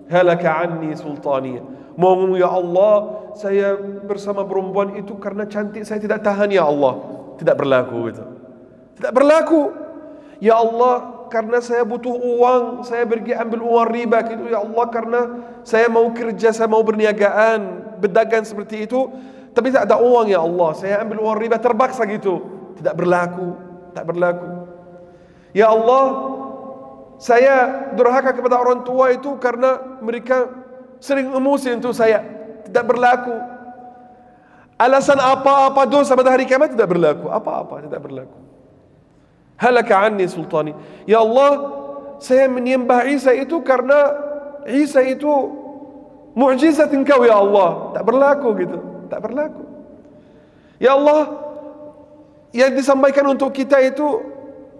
Halaka anni sultaniyah, mohon ya Allah, saya bersama perempuan itu karena cantik, saya tidak tahan ya Allah. Tidak berlaku gitu. Tidak berlaku. Ya Allah, karena saya butuh uang, saya pergi ambil uang riba gitu. Ya Allah, karena saya mau kerja, saya mau berniagaan, berdagang seperti itu, tapi tak ada uang ya Allah, saya ambil uang riba terpaksa gitu. Tidak berlaku. Tak berlaku. Ya Allah, saya durhaka kepada orang tua itu karena mereka sering emosi untuk saya. Tidak berlaku. Alasan apa-apa dosa pada hari kiamat tidak berlaku. Apa-apa tidak berlaku. Halaka anni sultani. Ya Allah, saya menyembah Isa itu karena Isa itu mukjizat Engkau ya Allah. Tak berlaku gitu, tak berlaku. Ya Allah, yang disampaikan untuk kita itu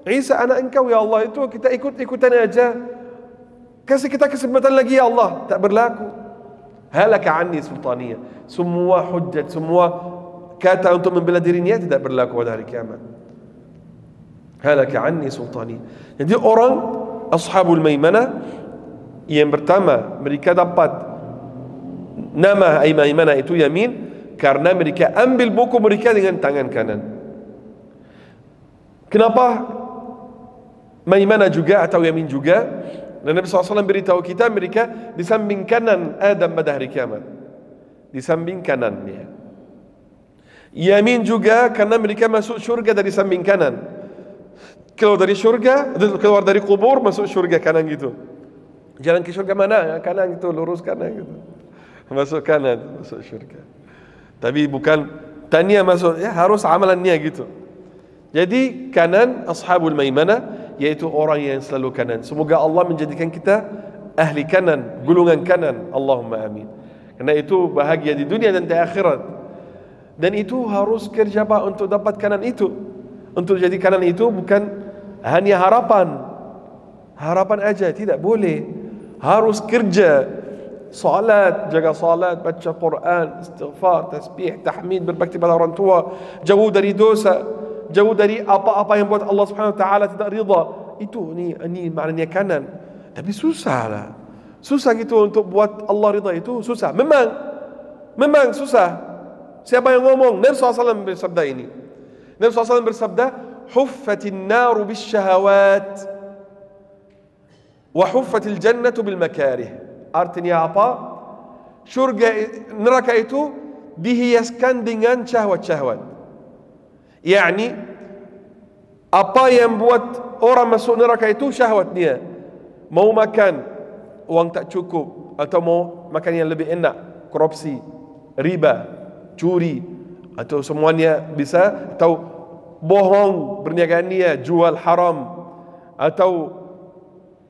Isa anak Engkau ya Allah, itu kita ikut-ikutan aja. Kasih kita kesempatan lagi ya Allah, tak berlaku. Halaka anni sultaniyah. Semua hujjat, semua kata untuk membela dirinya tidak berlaku pada hari kiamat. Halaka anni sultaniyah. Jadi orang ashabul maimanah yang pertama, mereka dapat nama maimanah itu yamin karena mereka ambil buku mereka dengan tangan kanan. Kenapa maimanah juga atau yamin juga? Dan Nabi SAW beritahu kita mereka di samping kanan Adam pada hari kiamat. Di samping kanannya. Yamin juga karena mereka masuk syurga dari samping kanan. Keluar dari syurga, keluar dari kubur masuk syurga kanan gitu. Jalan ke syurga mana? Kanan gitu, lurus kanan gitu. Masuk kanan, masuk syurga. Tapi bukan tania masuk, ya harus amalannya gitu. Jadi kanan ashabul maimanah, yaitu orang yang selalu kanan. Semoga Allah menjadikan kita ahli kanan, gulungan kanan. Allahumma amin. Karena itu bahagia di dunia dan di akhirat. Dan itu harus kerja untuk dapat kanan itu. Untuk jadi kanan itu bukan hanya harapan. Harapan aja tidak boleh. Harus kerja. Salat, jaga salat, baca Quran, istighfar, tasbih, tahmid, berbakti pada orang tua, jauh dari dosa, jauh dari apa-apa yang buat Allah Subhanahu wa taala tidak ridha. Itu ini maknanya kanan. Tapi susah lah. Susah gitu untuk buat Allah ridha, itu susah. Memang susah. Siapa yang ngomong? Nabi SAW bersabda ini. Nabi SAW bersabda, "Huffatin naru bisyahawat wa huffatil jannatu bil makarih." Artinya apa? Syurga, neraka itu dihiaskan dengan syahwat-syahwat. Yani apa yang buat orang masuk neraka itu syahwatnya. Mau makan, uang tak cukup, atau mau makan yang lebih enak, korupsi, riba, curi, atau semuanya bisa, atau bohong, berniaga nia, jual haram, atau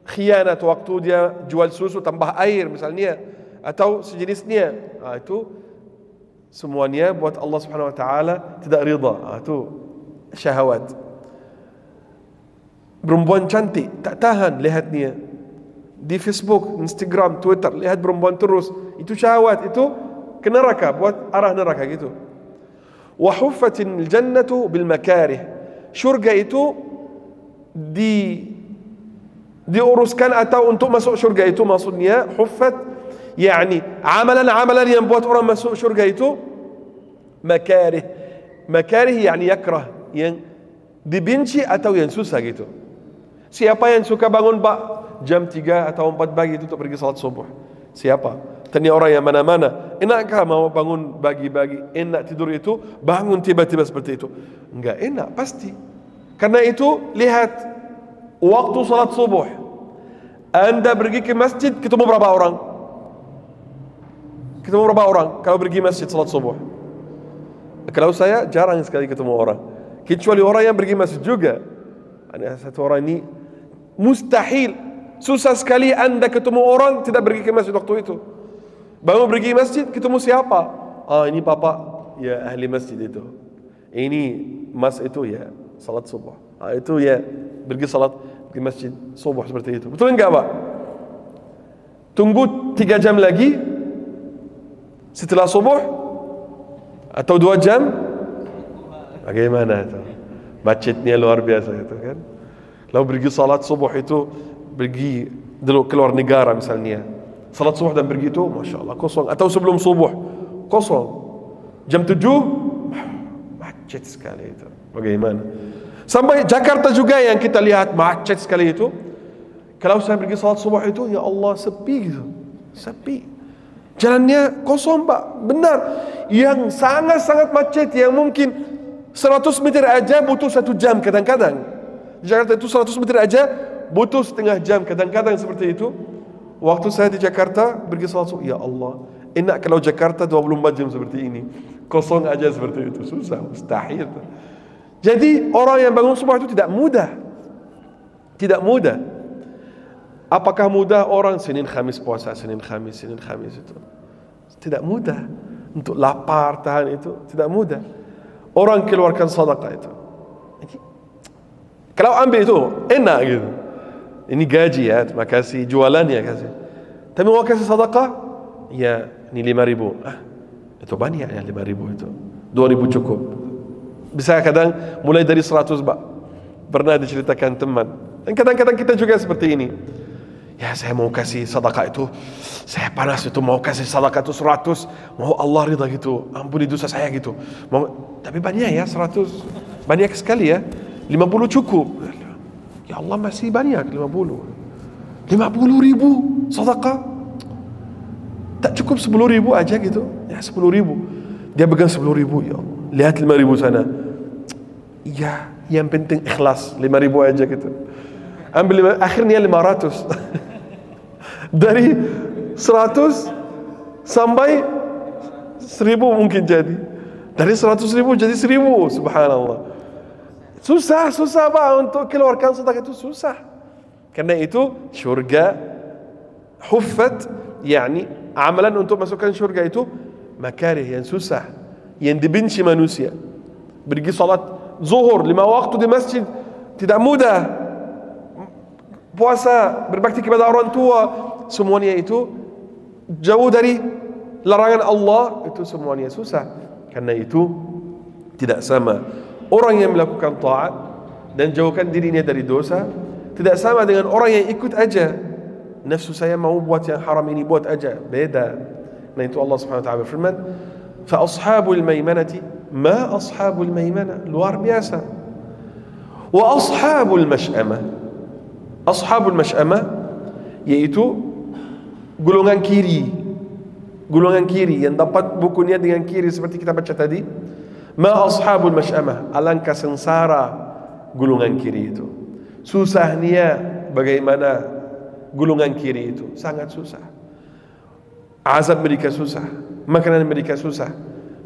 khianat waktu dia jual susu tambah air misalnya, atau sejenisnya. Itu semuanya buat Allah Subhanahu wa taala tidak ridha. Itu syahwat. Perempuan cantik tak tahan lihatnya di Facebook, Instagram, Twitter, lihat perempuan terus, itu syahwat, itu ke neraka, buat arah neraka gitu. Wa huffatil jannatu bil makarih. Syurga itu diuruskan, atau untuk masuk syurga itu maksudnya huffat, yani amalan-amalan yang buat orang masuk syurga itu makarih. Makarih yani yakrah, yang dibenci atau yang susah gitu. Siapa yang suka bangun jam 3 atau 4 pagi itu untuk pergi salat subuh? Siapa? Tanya orang yang mana-mana, enakkah mau bangun pagi-pagi, enak tidur itu, bangun tiba-tiba seperti itu? Enggak enak pasti. Karena itu lihat waktu salat subuh, Anda pergi ke masjid, ketemu berapa orang? Ketemu berapa orang kalau pergi masjid salat subuh? Kalau saya jarang sekali ketemu orang, kecuali orang yang pergi masjid juga. Ada satu orang ini mustahil, susah sekali Anda ketemu orang tidak pergi ke masjid waktu itu. Bangun pergi masjid, ketemu siapa? Ini papa, ya ahli masjid itu. Ini mas itu ya salat subuh. Itu ya pergi salat di masjid subuh seperti itu. Betul enggak Pak? Tunggu 3 jam lagi setelah subuh, atau 2 jam? Bagaimana itu? Macetnya luar biasa itu kan. Lalu pergi salat subuh itu, pergi dulu keluar negara misalnya, salat subuh dan pergi itu, Masya Allah kosong. Atau sebelum subuh kosong. Jam 7 macet sekali itu. Bagaimana? Sampai Jakarta juga yang kita lihat macet sekali itu. Kalau saya pergi salat subuh itu, ya Allah sepi gitu. Sepi. Jalannya kosong Pak. Benar. Yang sangat-sangat macet, yang mungkin 100 meter aja butuh 1 jam kadang-kadang. Di Jakarta itu 100 meter aja butuh setengah jam kadang-kadang seperti itu. Waktu saya di Jakarta pergi salat subuh, ya Allah, enak kalau Jakarta 24 jam seperti ini. Kosong aja seperti itu, susah, mustahil. Jadi orang yang bangun subuh itu tidak mudah. Tidak mudah. Apakah mudah orang Senin Khamis puasa, Senin Khamis itu? Tidak mudah. Untuk lapar tahan itu tidak mudah. Orang keluarkan sedekah itu. Kalau ambil itu enak gitu. Ini gaji ya, terima kasih, jualannya kasih. Tapi mau kasih sedekah, ya ini 5.000. Itu banyak ya 5.000 itu. 2.000 cukup. Bisa kadang mulai dari 100 pernah diceritakan teman. Dan kadang-kadang kita juga seperti ini. Ya saya mau kasih sedekah itu, saya panas itu mau kasih sedekah itu 100, mau Allah ridha gitu, ampuni dosa saya gitu. Tapi banyak ya 100, banyak sekali ya. 50 cukup. Ya Allah masih banyak 50 ribu sedekah. Tak cukup 10.000 aja gitu. Ya 10.000. Dia pegang 10.000, ya Allah. Lihat 5.000 sana. Ya, yang penting ikhlas 5.000 aja gitu. Ambil akhirnya 500. Dari 100 sampai 1.000 mungkin jadi. Dari 100.000 jadi 1.000. Subhanallah. Susah Pak untuk keluarkan sedekah itu susah. Karena itu syurga huffat, yakni amalan untuk masukkan syurga itu makarih yang susah, yang dibenci manusia. Pergi salat zuhur 5 waktu di masjid tidak mudah. Puasa, berbakti kepada orang tua, semuanya itu jauh dari larangan Allah, itu semuanya susah. Karena itu tidak sama orang yang melakukan taat dan jauhkan dirinya dari dosa, tidak sama dengan orang yang ikut aja. Nafsu saya mau buat yang haram ini, buat aja. Beda. Nah itu Allah Subhanahu wa taala berfirman, "Fa ashabul maimanati ma ashabul maimanah." Luar biasa. Wa ashabul mash'amah. Ashabul mash'amah yaitu golongan kiri. Golongan kiri yang dapat bukunya dengan kiri seperti kita baca tadi. Ma ashabul mash'amah, alangkah sengsara golongan kiri itu. Susahnya bagaimana golongan kiri itu, sangat susah. Azab mereka susah, makanan mereka susah,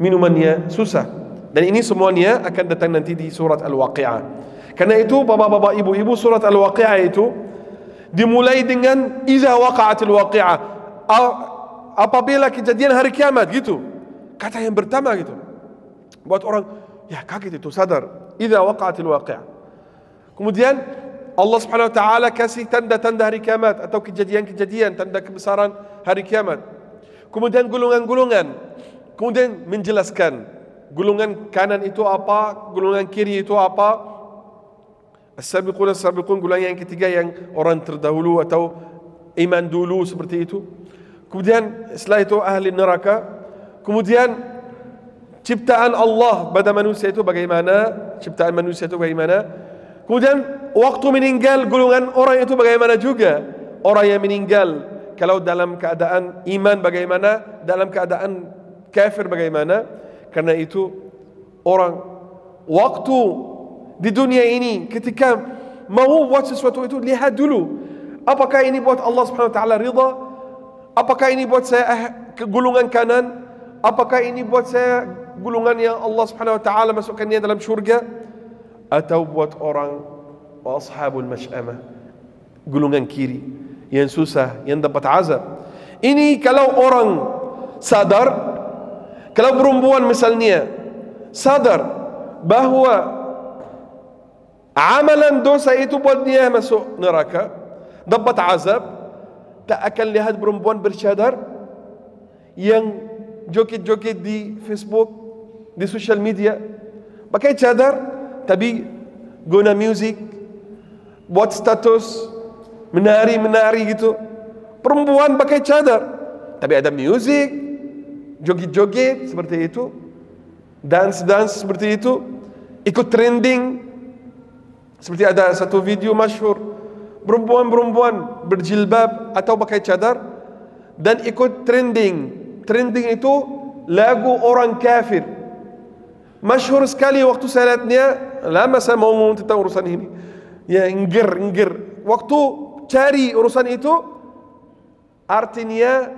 minumannya susah. Dan ini semuanya akan datang nanti di surat Al-Waqi'ah. Karena itu bapak-bapak, ibu-ibu, surat Al-Waqi'ah itu dimulai dengan iza waqa'atil waqi'ah, apabila kejadian hari kiamat gitu. Kata yang pertama gitu. Buat orang ya kaget itu, sadar. Iza waqa'atil waqi'ah. Kemudian Allah Subhanahu wa taala kasih tanda-tanda hari kiamat atau kejadian-kejadian tanda kebesaran hari kiamat. Kemudian golongan-golongan, kemudian menjelaskan golongan kanan itu apa, golongan kiri itu apa. As-sabiqun as-sabiqun, golongan yang ketiga yang orang terdahulu atau iman dulu seperti itu. Kemudian setelah itu ahli neraka. Kemudian ciptaan Allah pada manusia itu bagaimana, ciptaan manusia itu bagaimana. Kemudian waktu meninggal golongan orang itu bagaimana juga. Orang yang meninggal kalau dalam keadaan iman bagaimana, dalam keadaan kafir bagaimana. Karena itu orang waktu di dunia ini ketika mau buat sesuatu itu lihat dulu, apakah ini buat Allah Subhanahu wa taala ridha? Apakah ini buat saya ke golongan kanan? Apakah ini buat saya golongan yang Allah Subhanahu wa taala masukkannya dalam syurga? Atau buat orang ashabul mash'amah, golongan kiri yang susah, yang dapat azab. Ini kalau orang sadar, kalau perempuan misalnya sadar bahwa amalan dosa itu buat dia masuk neraka, dapat azab, tak akan lihat perempuan bercadar yang joget-joget di Facebook, di social media, pakai cadar tapi guna music, buat status, menari-menari gitu. Perempuan pakai cadar tapi ada music, joget-joget seperti itu, dance-dance seperti itu, ikut trending. Seperti ada satu video masyhur, perempuan-perempuan berjilbab atau pakai cadar dan ikut trending. Trending itu lagu orang kafir. Masyhur sekali waktu saya lihatnya, lama saya mau ngomong tentang urusan ini. Ya enggir. Waktu cari urusan itu, artinya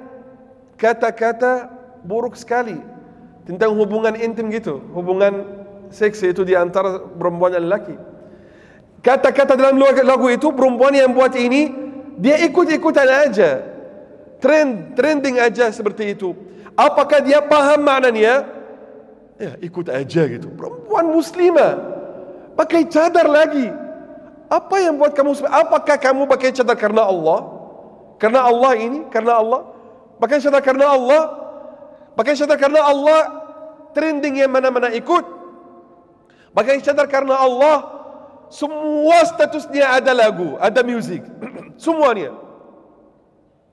kata-kata buruk sekali tentang hubungan intim gitu, hubungan seksi itu di antara perempuan dan lelaki. Kata-kata dalam lagu itu, perempuan yang buat ini, dia ikut-ikutan aja, trending aja seperti itu. Apakah dia paham maknanya? Ya, ikut aja gitu. Perempuan muslimah pakai cadar lagi. Apa yang buat kamu? Apakah kamu pakai cadar karena Allah? Karena Allah ini? Karena Allah? Pakai cadar karena Allah? Pakai cadar karena Allah? Trending yang mana-mana ikut? Pakai cadar karena Allah? Semua statusnya ada lagu, ada musik. Semuanya.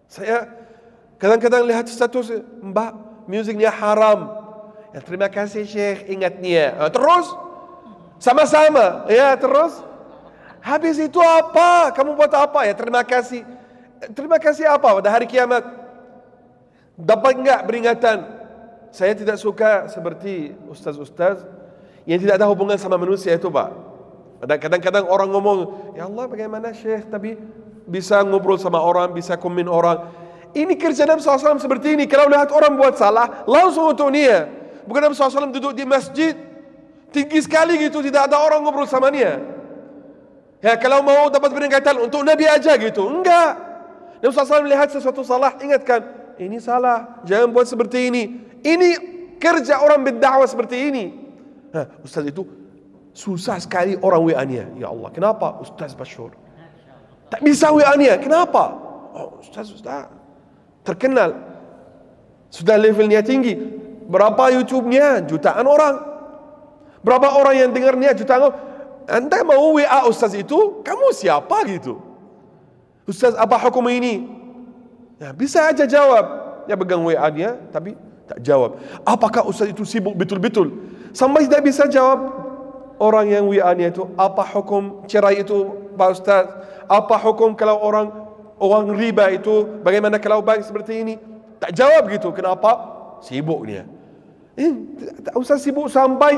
Saya kadang-kadang lihat status, Mbak, musiknya haram. Ya, terima kasih Syekh, ingatnya. Terus sama-sama, ya terus. Habis itu apa? Kamu buat apa? Ya terima kasih. Terima kasih apa? Pada hari kiamat dapat enggak peringatan? Saya tidak suka seperti ustaz-ustaz yang tidak ada hubungan sama manusia itu, Pak. Kadang-kadang orang ngomong, ya Allah bagaimana Syekh, tapi bisa ngobrol sama orang, bisa komen orang. Ini kerja Nabi SAW seperti ini. Kalau lihat orang buat salah, langsung untuk dia. Bukan Nabi SAW duduk di masjid tinggi sekali gitu, tidak ada orang ngobrol sama dia. Ya kalau mau dapat peringatan untuk Nabi aja gitu, enggak. Nabi SAW melihat sesuatu salah, ingatkan, ini salah, jangan buat seperti ini. Ini kerja orang berdakwah seperti ini. Nah, Ustaz itu susah sekali orang WA-nya. Ya Allah, kenapa Ustaz Bashur? Tak bisa WA-nya, kenapa? Oh, Ustaz terkenal, sudah levelnya tinggi. Berapa YouTube-nya? Jutaan orang. Berapa orang yang dengarnya? Jutaan orang. Anda mau WA Ustaz itu? Kamu siapa gitu? Ustaz, apa hukum ini? Ya, bisa aja jawab. Ya pegang WA-nya, tapi tak jawab. Apakah Ustaz itu sibuk betul-betul? Sampai tidak bisa jawab orang yang WA-nya itu. Apa hukum cerai itu, Pak Ustaz? Apa hukum kalau orang riba itu? Bagaimana kalau baik seperti ini? Tak jawab gitu. Kenapa? Sibuk dia. Ustaz sibuk sampai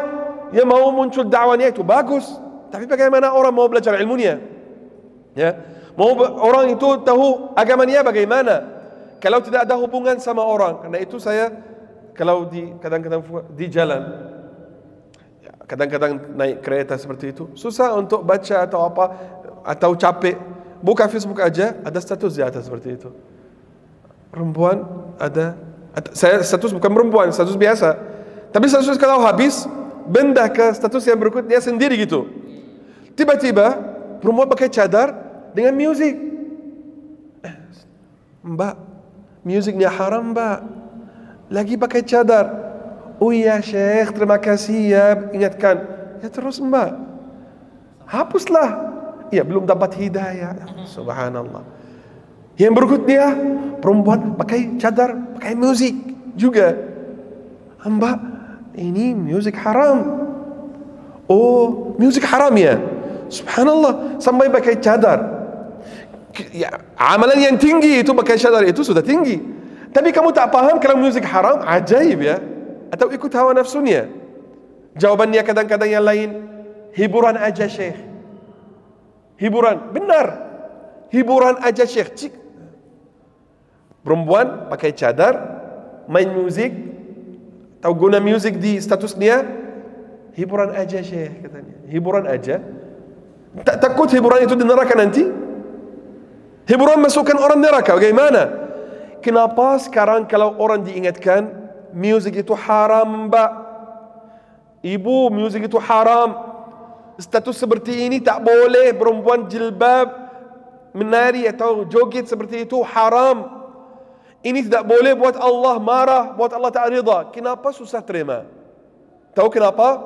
yang mau muncul dakwanya itu bagus. Tapi bagaimana orang mau belajar ilmunya? Ya, mau orang itu tahu agamanya bagaimana? Kalau tidak ada hubungan sama orang. Karena itu saya kalau kadang-kadang di jalan, kadang-kadang naik kereta seperti itu, susah untuk baca atau apa, atau capek. Buka Facebook aja, ada status di atas seperti itu. Perempuan ada, saya status bukan perempuan, status biasa. Tapi status kalau habis, pindah ke status yang berikutnya sendiri gitu. Tiba-tiba perempuan pakai cadar dengan musik. Mbak, musiknya haram Mbak. Lagi pakai cadar. Oh iya Syekh, terima kasih ya, ingatkan. Ya terus Mbak, hapuslah. Ya belum dapat hidayah. Subhanallah. Yang berikutnya perempuan pakai cadar, pakai musik juga. Mbak, ini musik haram. Oh, musik haram ya. Subhanallah, sampai pakai cadar. Ya, amalan yang tinggi itu pakai cadar itu sudah tinggi. Tapi kamu tak paham kalau musik haram, ajaib ya. Atau ikut hawa nafsunya. Jawabannya kadang-kadang yang lain, hiburan aja Syekh. Hiburan, benar. Hiburan aja Syekh. Perempuan pakai cadar, main musik, tahu guna musik di statusnya, hiburan aja Syekh katanya. Hiburan aja. Tak takut hiburan itu di neraka nanti? Hiburan masukkan orang neraka, bagaimana? Kenapa sekarang kalau orang diingatkan musik itu haram Mbak? Ibu, musik itu haram. Status seperti ini tak boleh. Perempuan jilbab menari atau joget seperti itu haram. Ini tidak boleh, buat Allah marah, buat Allah tak rida. Kenapa susah terima? Tahu kenapa?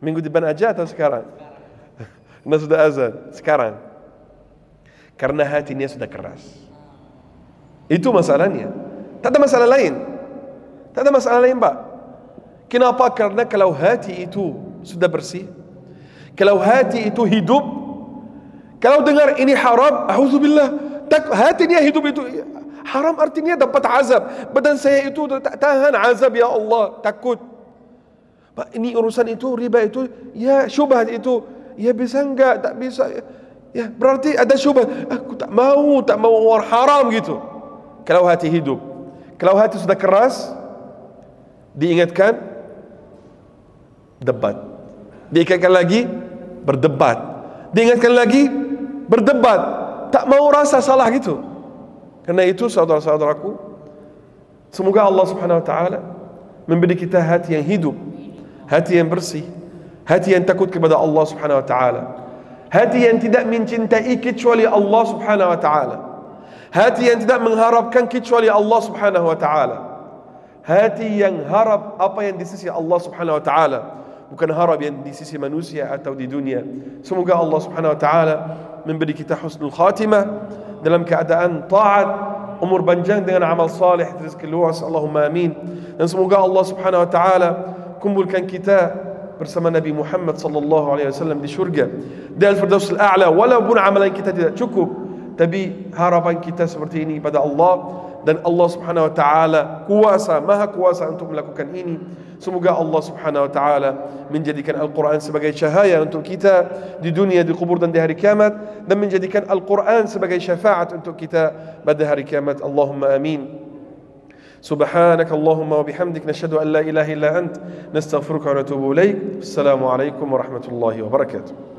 Minggu depan aja atau sekarang? Nah sudah azan sekarang. Karena hatinya sudah keras. Itu masalahnya. Tak ada masalah lain. Tak ada masalah lain Pak. Kenapa? Karena kalau hati itu sudah bersih, kalau hati itu hidup, kalau dengar ini haram, a'udzubillah, hatinya hidup itu haram artinya dapat azab. Badan saya itu tak tahan azab, ya Allah, takut. Pak, ini urusan itu, riba itu, ya syubhat itu, ya bisa enggak, tak bisa. Ya berarti ada syubhat. Aku tak mau orang haram gitu. Kalau hati hidup, kalau hati sudah keras, diingatkan, debat. Diingatkan lagi, berdebat. Diingatkan lagi, berdebat. Tak mau rasa salah gitu. Karena itu saudara-saudaraku, semoga Allah Subhanahu wa taala memberi kita hati yang hidup, hati yang bersih, hati yang takut kepada Allah Subhanahu wa taala, hati yang tidak mencintai kecuali Allah Subhanahu wa taala, hati yang tidak mengharapkan kecuali Allah Subhanahu wa taala, hati yang harap apa yang di sisi Allah Subhanahu wa taala, bukan harap yang di sisi manusia atau di dunia. Semoga Allah Subhanahu wa taala memberi kita husnul khatimah dalam keadaan taat, umur panjang dengan amal salih, rezeki luas, Allahumma amin. Dan semoga Allah Subhanahu wa taala kumpulkan kita bersama Nabi Muhammad sallallahu alaihi wasallam di syurga, di al-firdaus al-a'la. Walaupun amalan kita tidak cukup, tapi harapan kita seperti ini pada Allah, dan Allah Subhanahu wa taala kuasa, maha kuasa untuk melakukan ini. Semoga Allah Subhanahu wa taala menjadikan Al-Quran sebagai cahaya untuk kita di dunia, di kubur dan di hari kiamat, dan menjadikan Al-Quran sebagai syafaat untuk kita pada hari kiamat. Allahumma amin. Subhanak Allahumma wa bihamdik, nashhadu an la ilaha illa ant, nastaghfiruka wa natubu ilaik. Assalamu alaikum warahmatullahi wabarakatuh.